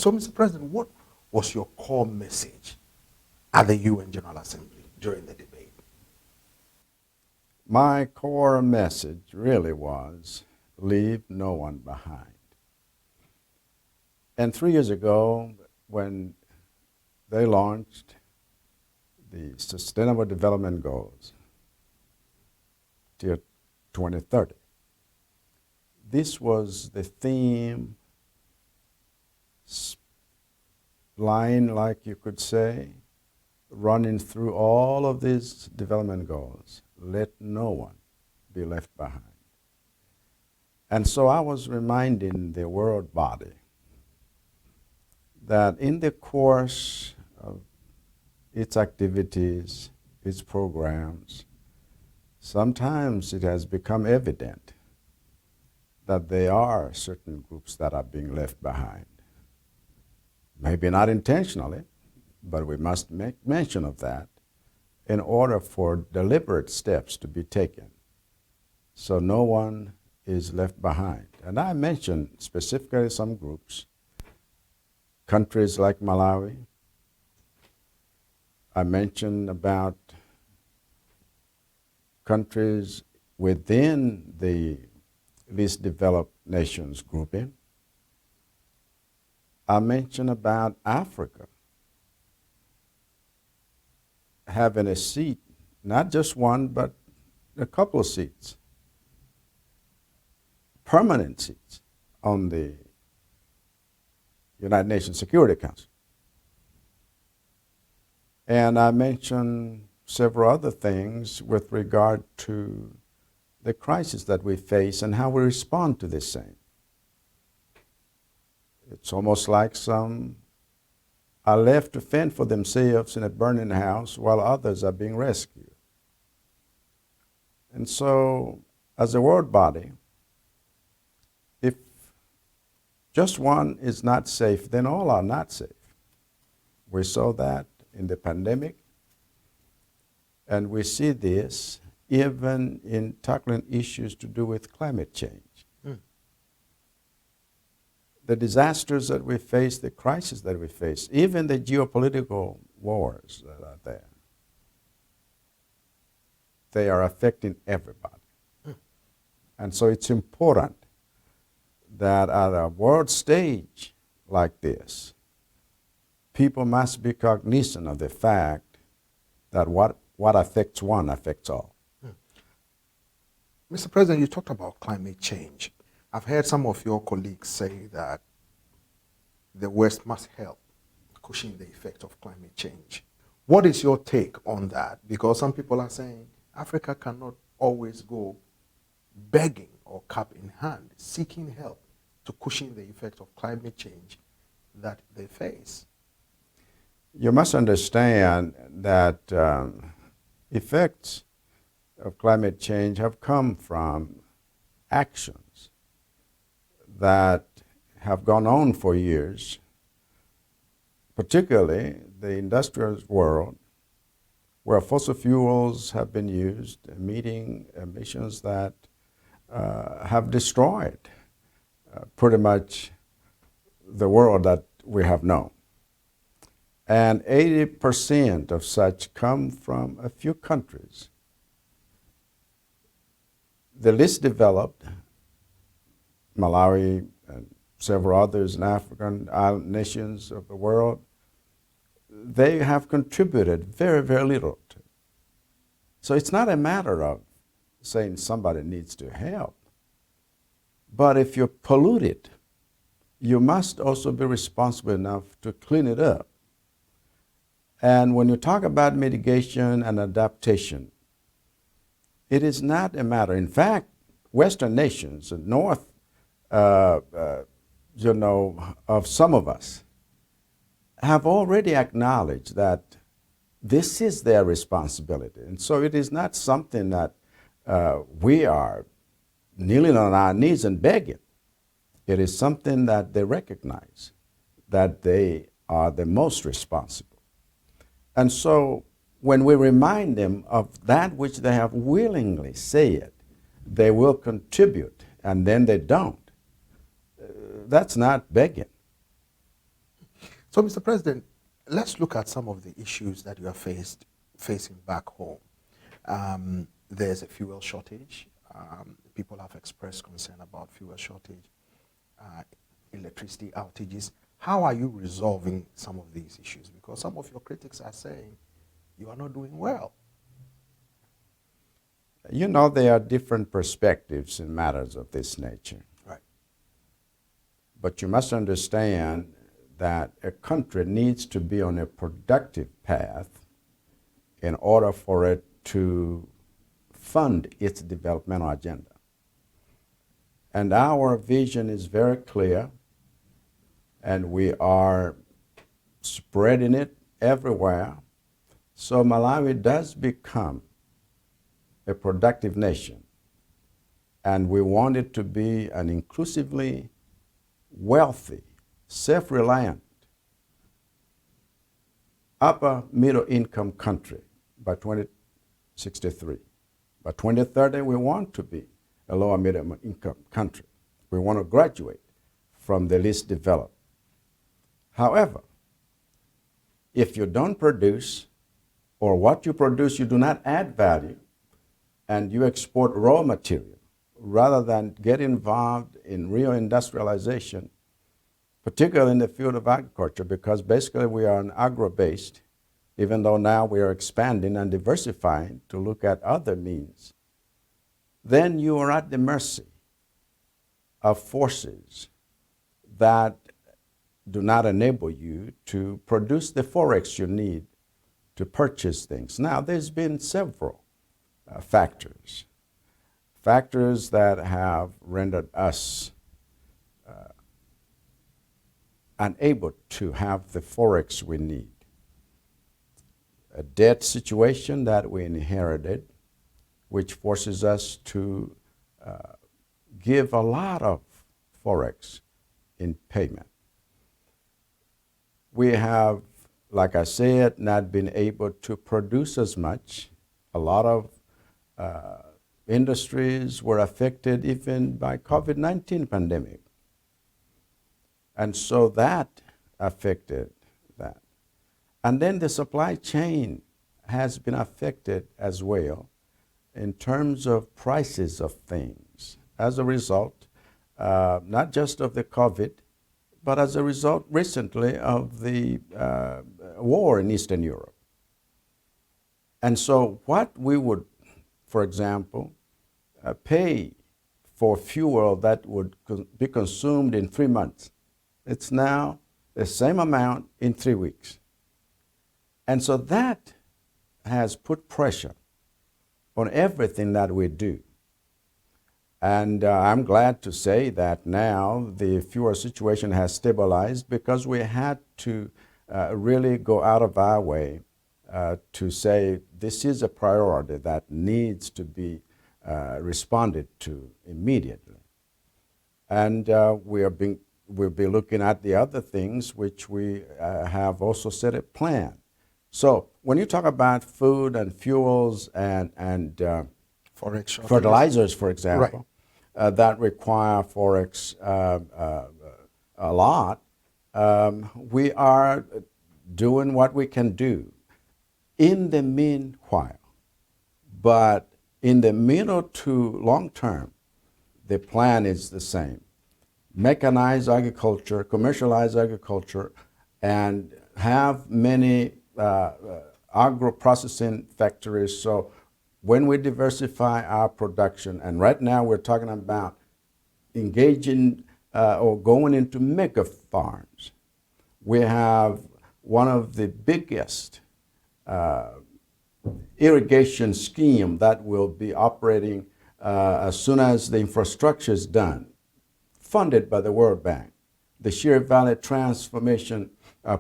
So, Mr. President, what was your core message at the UN General Assembly during the debate? My core message really was, leave no one behind. And 3 years ago, when they launched the Sustainable Development Goals till 2030, this was the theme, line, like you could say, running through all of these development goals. Let no one be left behind. And so I was reminding the world body that in the course of its activities, its programs, sometimes it has become evident that there are certain groups that are being left behind. Maybe not intentionally, but we must make mention of that in order for deliberate steps to be taken so no one is left behind. And I mentioned specifically some groups, countries like Malawi. I mentioned about countries within the least developed nations grouping. I mentioned about Africa having a seat, not just one, but a couple of seats, permanent seats on the United Nations Security Council. And I mentioned several other things with regard to the crisis that we face and how we respond to this same. It's almost like some are left to fend for themselves in a burning house while others are being rescued. And so, as a world body, if just one is not safe, then all are not safe. We saw that in the pandemic, and we see this even in tackling issues to do with climate change. The disasters that we face, the crises that we face, even the geopolitical wars that are there, they are affecting everybody. And so it's important that at a world stage like this, people must be cognizant of the fact that what affects one affects all. Mr. President, you talked about climate change. I've heard some of your colleagues say that the West must help cushion the effect of climate change. What is your take on that? Because some people are saying Africa cannot always go begging or cap in hand, seeking help to cushion the effect of climate change that they face. You must understand that effects of climate change have come from actions that have gone on for years, particularly the industrial world, where fossil fuels have been used, meeting emissions that have destroyed pretty much the world that we have known. And 80% of such come from a few countries. The least developed, Malawi and several others in African island nations of the world, they have contributed very, very little to it. So it's not a matter of saying somebody needs to help. But if you pollute it, you must also be responsible enough to clean it up. And when you talk about mitigation and adaptation, it is not a matter. In fact, Western nations, north, of some of us, have already acknowledged that this is their responsibility. And so it is not something that we are kneeling on our knees and begging. It is something that they recognize, that they are the most responsible. And so when we remind them of that which they have willingly said they will contribute, and then they don't, that's not begging. So, Mr. President, let's look at some of the issues that you are facing back home. There's a fuel shortage. People have expressed concern about fuel shortage, electricity outages. How are you resolving some of these issues? Because some of your critics are saying you are not doing well. You know, there are different perspectives in matters of this nature. Right. But you must understand that a country needs to be on a productive path in order for it to fund its developmental agenda. And our vision is very clear, and we are spreading it everywhere. So Malawi does become a productive nation, and we want it to be an inclusively wealthy, self-reliant, upper middle income country by 2063. By 2030, we want to be a lower middle income country. We want to graduate from the least developed. However, if you don't produce, or what you produce, you do not add value, and you export raw material rather than get involved in real industrialization, particularly in the field of agriculture, because basically we are an agro-based, even though now we are expanding and diversifying to look at other means, then you are at the mercy of forces that do not enable you to produce the forex you need to purchase things. Now, there's been several factors that have rendered us unable to have the forex we need. A debt situation that we inherited, which forces us to give a lot of forex in payment. We have, like I said, not been able to produce as much. A lot of industries were affected even by COVID-19 pandemic. And so that affected that. And then the supply chain has been affected as well in terms of prices of things. As a result, not just of the COVID, but as a result recently of the war in Eastern Europe. And so what we would, for example, pay for fuel that would be consumed in 3 months, it's now the same amount in 3 weeks. And so that has put pressure on everything that we do. And I'm glad to say that now the fuel situation has stabilized, because we had to really go out of our way to say this is a priority that needs to be responded to immediately. And we'll be looking at the other things which we have also set a plan. So when you talk about food and fuels and Forex shortages. fertilizers, for example, Right. that require forex a lot, we are doing what we can do in the meanwhile. But in the middle to long term, the plan is the same. Mechanize agriculture, commercialize agriculture, and have many agro-processing factories. So when we diversify our production, and right now we're talking about engaging or going into mega farms. We have one of the biggest irrigation scheme that will be operating as soon as the infrastructure is done, funded by the World Bank, the Sheer Valley Transformation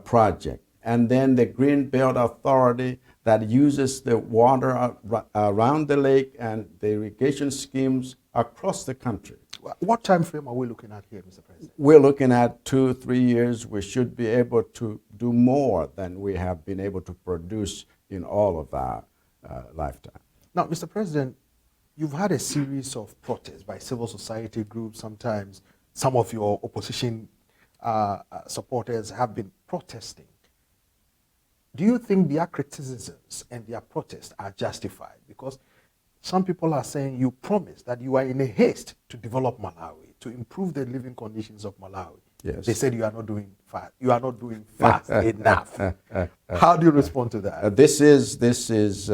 Project, and then the Green Belt Authority that uses the water around the lake and the irrigation schemes across the country. What time frame are we looking at here, Mr. President? We're looking at 2-3 years. We should be able to do more than we have been able to produce in all of our lifetime. Now, Mr. President, you've had a series of protests by civil society groups, sometimes some of your opposition supporters have been protesting. Do you think their criticisms and their protests are justified? Because some people are saying you promised that you are in a haste to develop Malawi, to improve the living conditions of Malawi. Yes. They said you are not doing fast. You are not doing fast enough. How do you respond to that? This is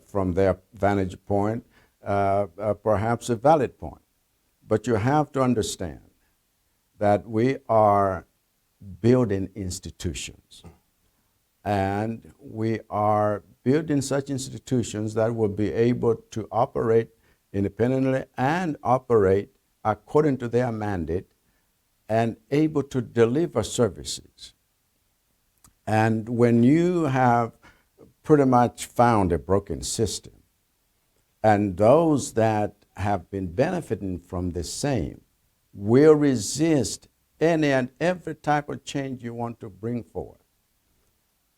from their vantage point, perhaps a valid point. But you have to understand that we are building institutions. And we are building such institutions that will be able to operate independently and operate according to their mandate and able to deliver services. And when you have pretty much found a broken system, and those that have been benefiting from the same will resist any and every type of change you want to bring forward.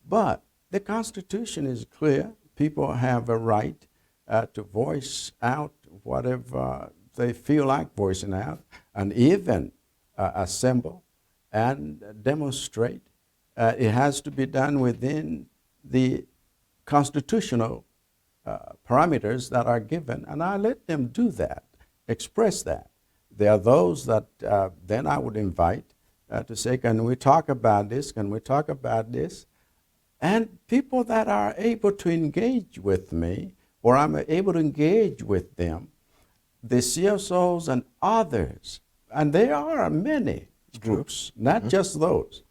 But the Constitution is clear. People have a right to voice out whatever they feel like voicing out, and even assemble and demonstrate. It has to be done within the constitutional parameters that are given, and I let them do that, express that. There are those that then I would invite to say, can we talk about this? Can we talk about this? And people that are able to engage with me, or I'm able to engage with them, the CSOs and others, and there are many groups, not just those.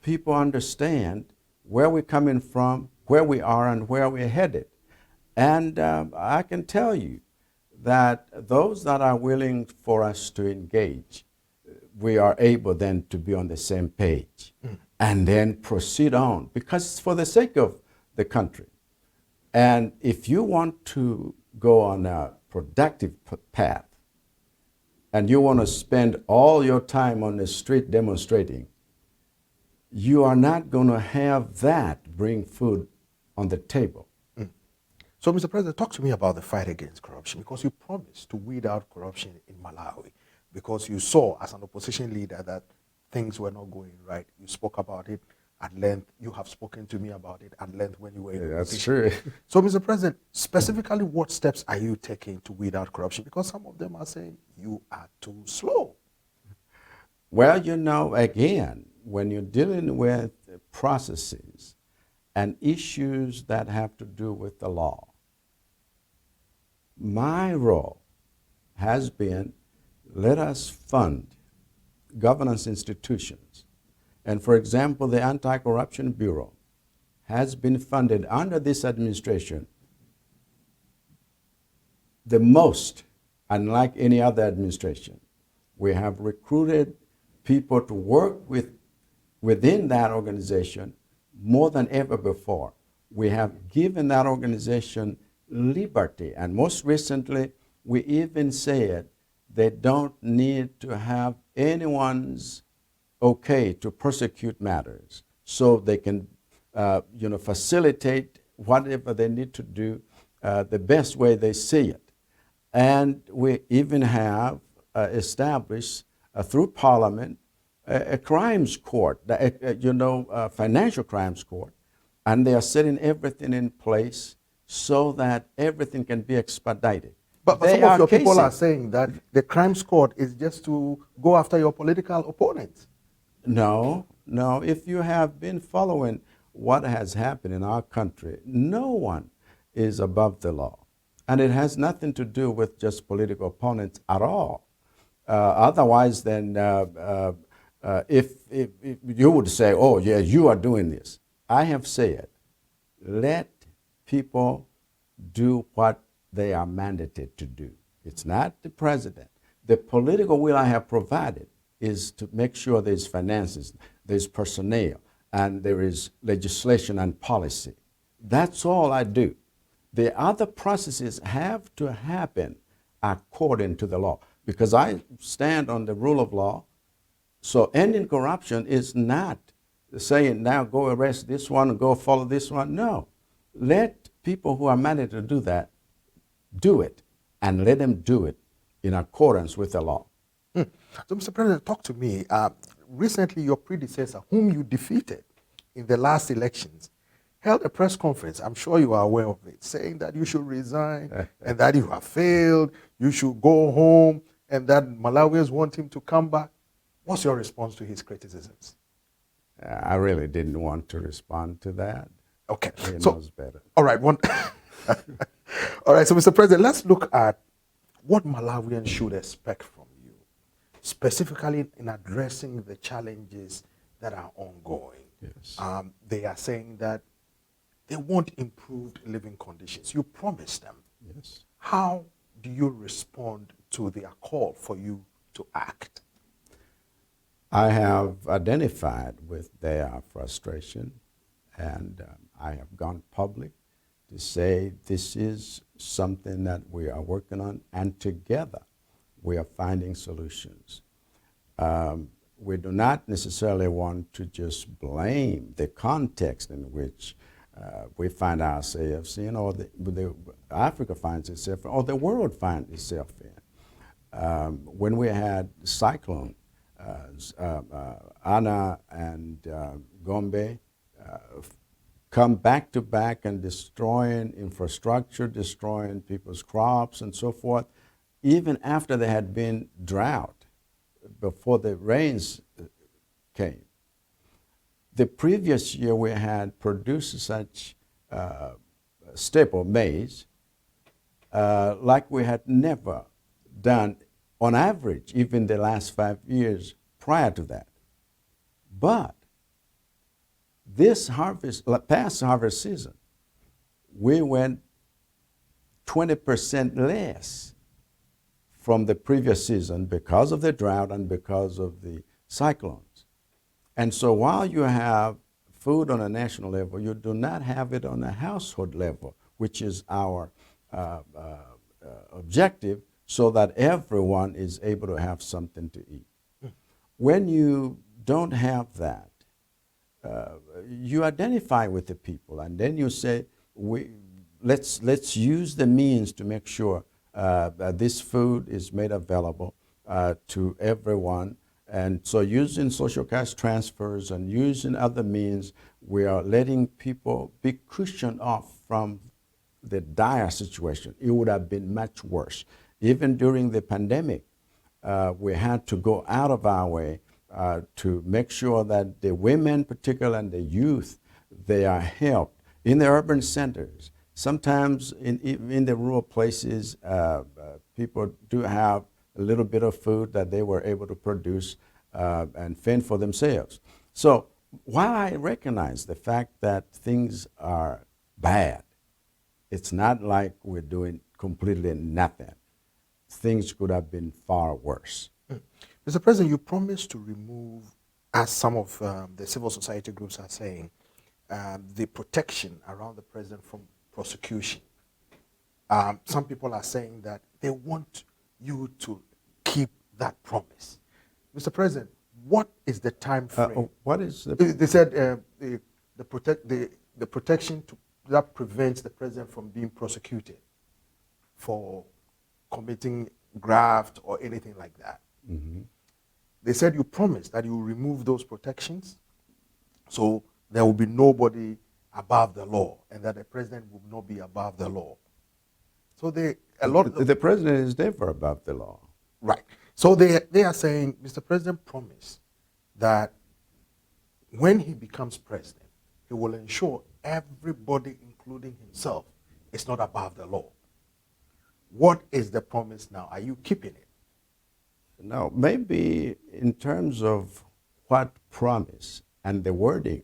People understand where we're coming from, where we are, and where we're headed. And I can tell you that those that are willing for us to engage, we are able then to be on the same page and then proceed on, because it's for the sake of the country. And if you want to go on a productive path and you want to spend all your time on the street demonstrating, you are not going to have that bring food on the table. So, Mr. President, talk to me about the fight against corruption, because you promised to weed out corruption in Malawi, because you saw as an opposition leader that things were not going right. You spoke about it at length. You have spoken to me about it at length when you were in opposition. That's true. So, Mr. President, specifically, what steps are you taking to weed out corruption? Because some of them are saying you are too slow. Well, you know, again, when you're dealing with processes and issues that have to do with the law, my role has been, let us fund governance institutions. And for example, the Anti-Corruption Bureau has been funded under this administration the most, unlike any other administration. We have recruited people to work within that organization more than ever before. We have given that organization liberty, and most recently, we even said they don't need to have anyone's okay to prosecute matters, so they can facilitate whatever they need to do the best way they see it. And we even have established through Parliament a crimes court, financial crimes court, and they are setting everything in place so that everything can be expedited. But some of your people are saying that the crimes court is just to go after your political opponents. No. If you have been following what has happened in our country, no one is above the law. And it has nothing to do with just political opponents at all. Otherwise, then, if you would say, oh, yeah, you are doing this. I have said, let people do what they are mandated to do. It's not the president. The political will I have provided is to make sure there's finances, there's personnel, and there is legislation and policy. That's all I do. The other processes have to happen according to the law, because I stand on the rule of law. So ending corruption is not saying, now go arrest this one and go follow this one. No. Let people who are mandated to do that do it, and let them do it in accordance with the law. So, Mr. President, talk to me. recently your predecessor, whom you defeated in the last elections, held a press conference, I'm sure you are aware of it, saying that you should resign and that you have failed, you should go home, and that Malawians want him to come back. What's your response to his criticisms? I really didn't want to respond to that. Okay. He So, knows better. all right. All right. So, Mr. President, let's look at what Malawians should expect from you, specifically in addressing the challenges that are ongoing. Yes. They are saying that they want improved living conditions. You promised them. Yes. How do you respond to their call for you to act? I have identified with their frustration, and I have gone public to say this is something that we are working on, and together we are finding solutions. We do not necessarily want to just blame the context in which we find ourselves in, or Africa finds itself in, or the world finds itself in. When we had cyclone, Anna and Gombe come back to back and destroying infrastructure, destroying people's crops and so forth, even after there had been drought, before the rains came. The previous year we had produced such staple maize like we had never done on average, even the last 5 years prior to that. But this harvest, past harvest season, we went 20% less from the previous season because of the drought and because of the cyclones. And so while you have food on a national level, you do not have it on a household level, which is our objective, so that everyone is able to have something to eat. When you don't have that, you identify with the people, and then you say, let's use the means to make sure that this food is made available to everyone. And so using social cash transfers and using other means, we are letting people be cushioned off from the dire situation. It would have been much worse. Even during the pandemic, we had to go out of our way to make sure that the women, particularly, and the youth, they are helped in the urban centers. Sometimes in the rural places, people do have a little bit of food that they were able to produce and fend for themselves. So while I recognize the fact that things are bad, it's not like we're doing completely nothing. Things could have been far worse. Mr. President, you promised to remove, as some of the civil society groups are saying, the protection around the president from prosecution. Some people are saying that they want you to keep that promise. Mr. President, what is the time frame? What is the... They said the protection that prevents the president from being prosecuted for committing graft or anything like that. Mm-hmm. They said you promised that you will remove those protections, so there will be nobody above the law, and that the president will not be above the law. So the president is never above the law. Right. So they are saying, Mr. President promised that when he becomes president, he will ensure everybody, including himself, is not above the law. What is the promise now? Are you keeping it? No, maybe in terms of what promise and the wording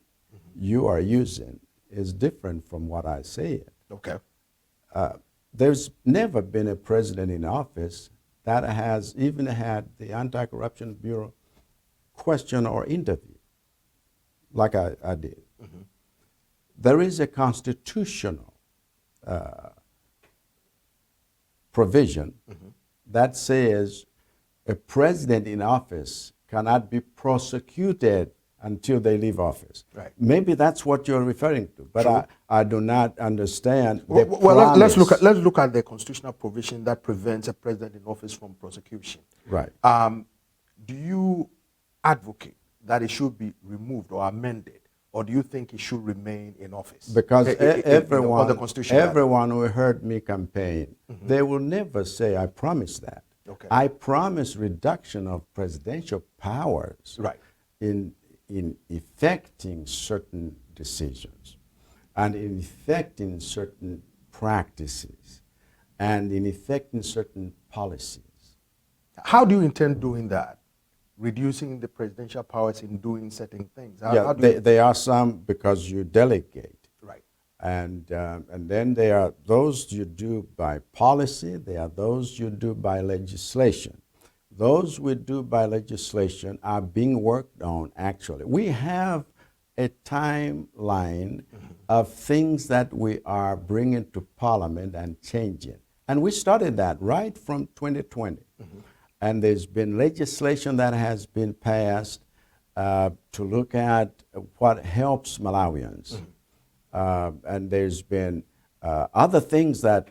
you are using is different from what I said. Okay. There's never been a president in office that has even had the Anti-Corruption Bureau question or interview like I did. Mm-hmm. There is a constitutional provision that says a president in office cannot be prosecuted until they leave office. Right. Maybe that's what you're referring to, but I do not understand the well, let's look at the constitutional provision that prevents a president in office from prosecution. Right. Do you advocate that it should be removed or amended? Or do you think it should remain in office? Because everyone, on the Constitution, everyone who heard me campaign, they will never say, I promise that. Okay. I promise reduction of presidential powers Right. in effecting certain decisions and in effecting certain practices and in effecting certain policies. How do you intend doing that? Reducing the presidential powers in doing certain things? Yeah, there are some because you delegate. Right. And then there are those you do by policy, there are those you do by legislation. Those we do by legislation are being worked on actually. We have a timeline of things that we are bringing to Parliament and changing. And we started that right from 2020. And there's been legislation that has been passed to look at what helps Malawians. And there's been other things that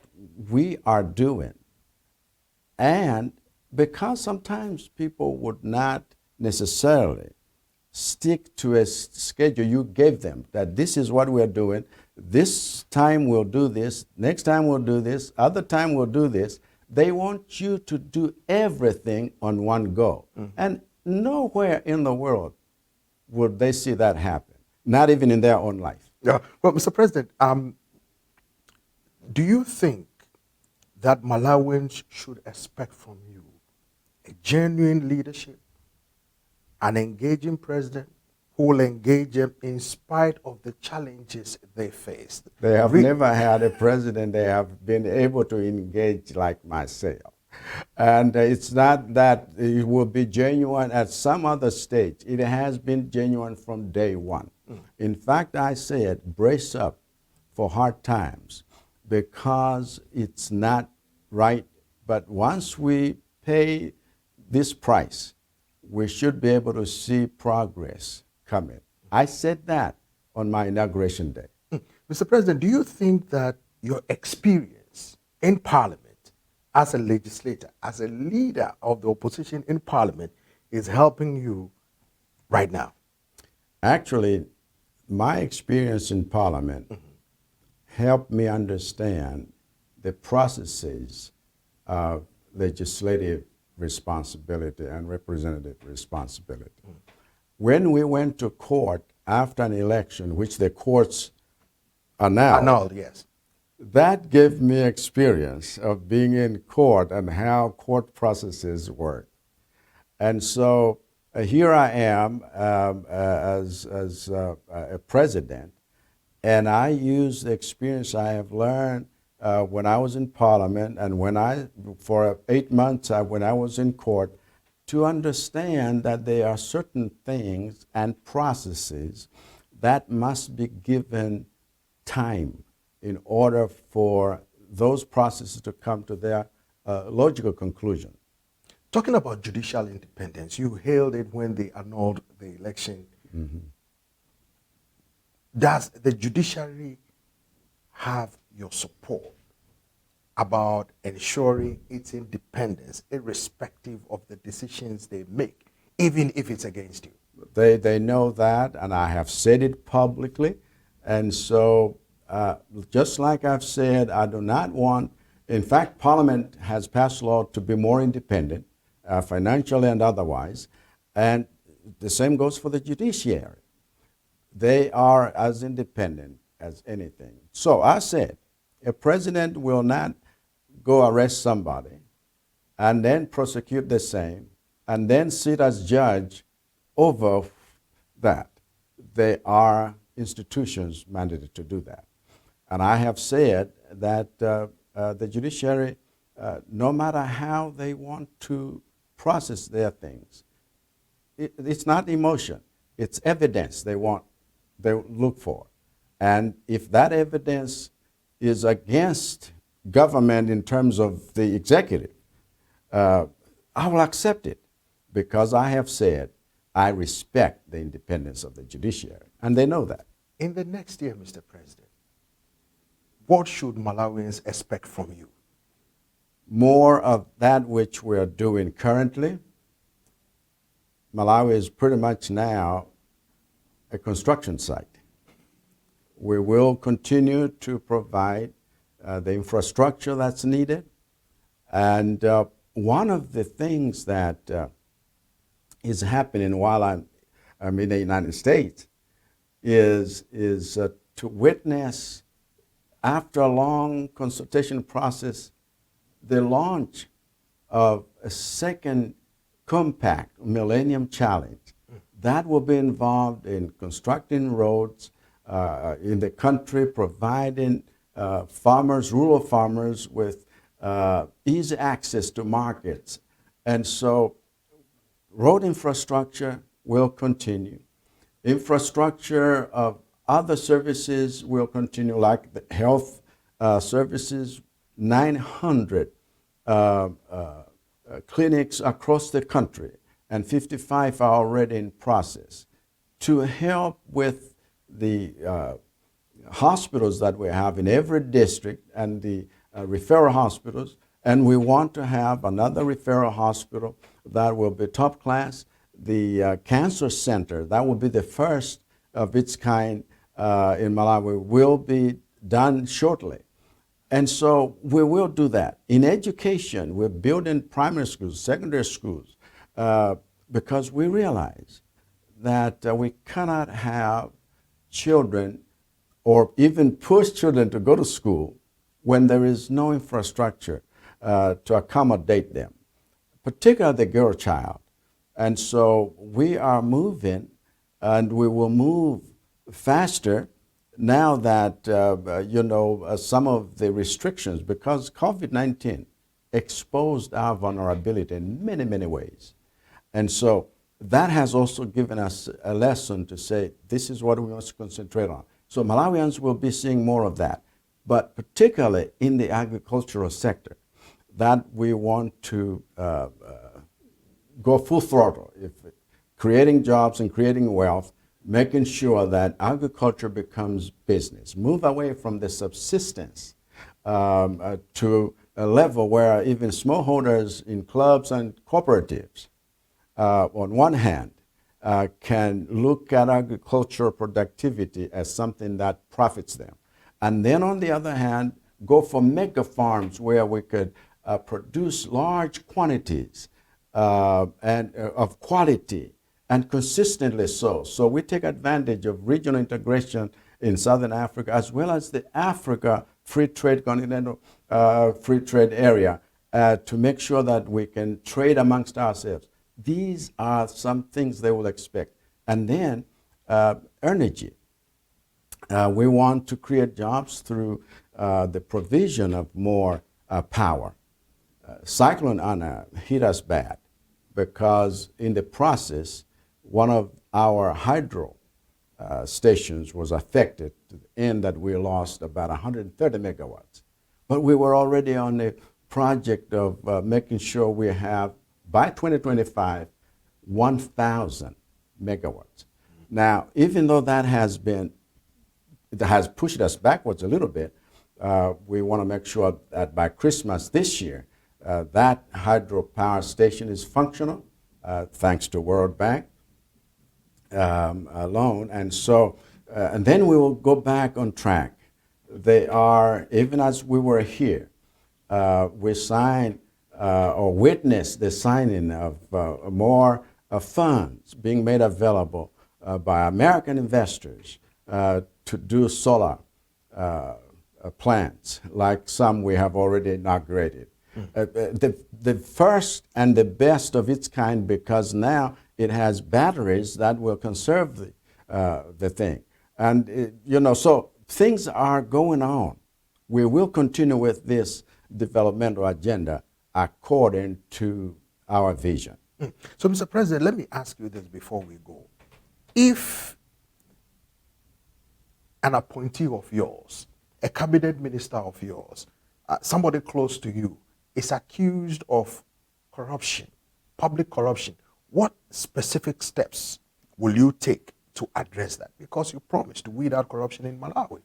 we are doing. And because sometimes people would not necessarily stick to a schedule you gave them, that this is what we're doing, this time we'll do this, next time we'll do this, other time we'll do this. They want you to do everything on one go. And nowhere in the world would they see that happen, not even in their own life. Yeah. Well, Mr. President, do you think that Malawians should expect from you a genuine leadership, an engaging president who will engage them in spite of the challenges they faced? They have never had a president they have been able to engage like myself. And it's not that it will be genuine at some other stage. It has been genuine from day one. In fact, I said, brace up for hard times because it's not right. But once we pay this price, we should be able to see progress coming. I said that on my inauguration day. Mr. President, do you think that your experience in Parliament as a legislator, as a leader of the opposition in Parliament, is helping you right now? Actually, my experience in Parliament helped me understand the processes of legislative responsibility and representative responsibility. When we went to court after an election, which the courts are now, Annulled, yes. that gave me experience of being in court and how court processes work. And so here I am as a president, and I use the experience I have learned when I was in Parliament and for 8 months when I was in court, to understand that there are certain things and processes that must be given time in order for those processes to come to their logical conclusion. Talking about judicial independence, you hailed it when they annulled the election. Does the judiciary have your support about ensuring its independence, irrespective of the decisions they make, even if it's against you? They know that, and I have said it publicly. And so, just like I've said, I do not want, in fact, Parliament has passed law to be more independent, financially and otherwise, and the same goes for the judiciary. They are as independent as anything. So I said, a president will not go arrest somebody and then prosecute the same and then sit as judge over that. They are institutions mandated to do that. And I have said that the judiciary, no matter how they want to process their things, it's not emotion, it's evidence they look for. And if that evidence is against government in terms of the executive, I will accept it because I have said I respect the independence of the judiciary, and they know that. In the next year, Mr. President, what should Malawians expect from you? More of that which we are doing currently, Malawi is pretty much now a construction site. We will continue to provide the infrastructure that's needed. And one of the things that is happening while I'm in the United States is to witness, after a long consultation process, the launch of a second compact Millennium Challenge that will be involved in constructing roads in the country, providing farmers, rural farmers, with easy access to markets. And so road infrastructure will continue. Infrastructure of other services will continue, like the health services, 900 clinics across the country, and 55 are already in process, to help with the hospitals that we have in every district and the referral hospitals. And we want to have another referral hospital that will be top class. The cancer center, that will be the first of its kind in Malawi, will be done shortly. And so we will do that. In education, we're building primary schools, secondary schools, because we realize that we cannot have children or even push children to go to school when there is no infrastructure to accommodate them, particularly the girl child. And so we are moving, and we will move faster now that some of the restrictions, because COVID-19 exposed our vulnerability in many, many ways. And so that has also given us a lesson to say, this is what we must concentrate on. So Malawians will be seeing more of that, but particularly in the agricultural sector, that we want to go full throttle, creating jobs and creating wealth, making sure that agriculture becomes business, move away from the subsistence to a level where even smallholders in clubs and cooperatives, on one hand, can look at agricultural productivity as something that profits them. And then on the other hand, go for mega farms where we could produce large quantities and of quality, and consistently so. So we take advantage of regional integration in Southern Africa, as well as the Africa Free Trade Continental Free Trade Area, to make sure that we can trade amongst ourselves. These are some things they will expect. And then energy. We want to create jobs through the provision of more power. Cyclone Anna hit us bad because in the process, one of our hydro stations was affected to the end that we lost about 130 megawatts. But we were already on the project of making sure we have, by 2025, 1,000 megawatts. Now, even though that has pushed us backwards a little bit, we want to make sure that by Christmas this year, that hydropower station is functional, thanks to World Bank loan. And so, and then we will go back on track. They are, even as we were here, we signed or witnessed the signing of more funds being made available by American investors to do solar plants, like some we have already inaugurated. The first and the best of its kind, because now it has batteries that will conserve the thing. And, so things are going on. We will continue with this developmental agenda according to our vision. So, Mr. President, let me ask you this before we go. If an appointee of yours, a cabinet minister of yours, somebody close to you, is accused of corruption, public corruption, what specific steps will you take to address that? Because you promised to weed out corruption in Malawi.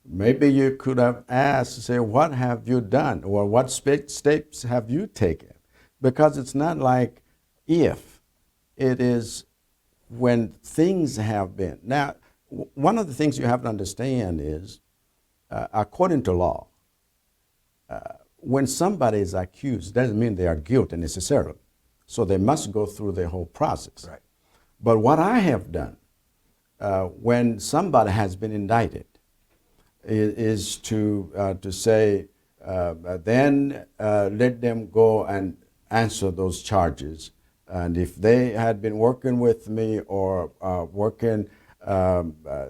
Maybe you could have asked, say, what have you done, or what steps have you taken? Because it's not like if It is when things have been. Now, one of the things you have to understand is, according to law, when somebody is accused, doesn't mean they are guilty necessarily. So they must go through the whole process. Right. But what I have done when somebody has been indicted is to say, then let them go and answer those charges. And if they had been working with me or working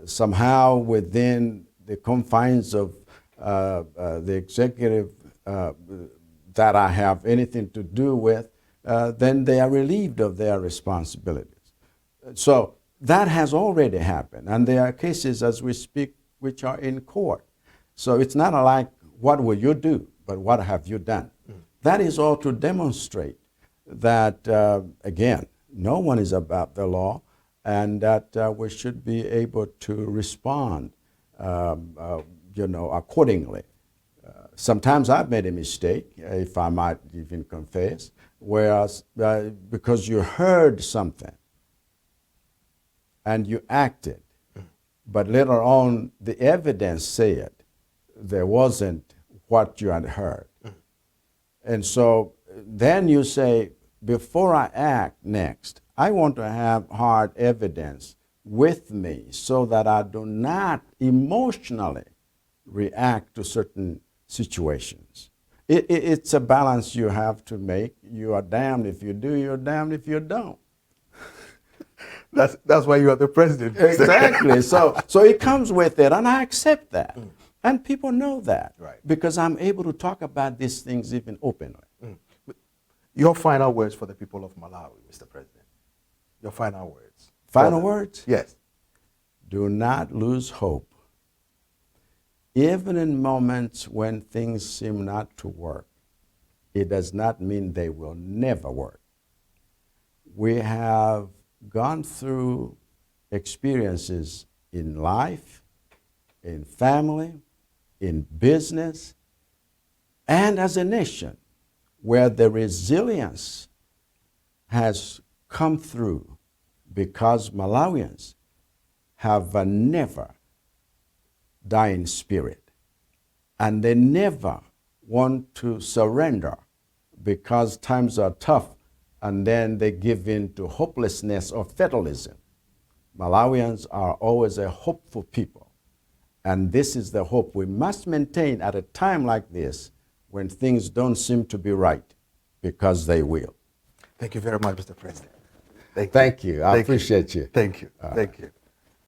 somehow within the confines of the executive that I have anything to do with, then they are relieved of their responsibilities. So that has already happened, and there are cases as we speak which are in court. So it's not like, what will you do, but what have you done? That is all to demonstrate that, again, no one is above the law, and that we should be able to respond, accordingly. Sometimes I've made a mistake, if I might even confess, whereas because you heard something and you acted, but later on the evidence said there wasn't what you had heard. And so then you say, before I act next, I want to have hard evidence with me so that I do not emotionally react to certain situations. It's a balance you have to make. You are damned if you do, you're damned if you don't. That's why you are the president. Exactly. So it comes with it, and I accept that. And people know that, right, because I'm able to talk about these things even openly. Your final words for the people of Malawi, Mr. President. Your final words. Final words? Yes. Do not lose hope. Even in moments when things seem not to work, it does not mean they will never work. We have gone through experiences in life, in family, in business, and as a nation, where the resilience has come through because Malawians have a never dying spirit, and they never want to surrender because times are tough, and then they give in to hopelessness or fatalism. Malawians are always a hopeful people, and this is the hope we must maintain at a time like this when things don't seem to be right, because they will. Thank you very much, Mr. President. Thank you. I appreciate you. Thank you. Thank you.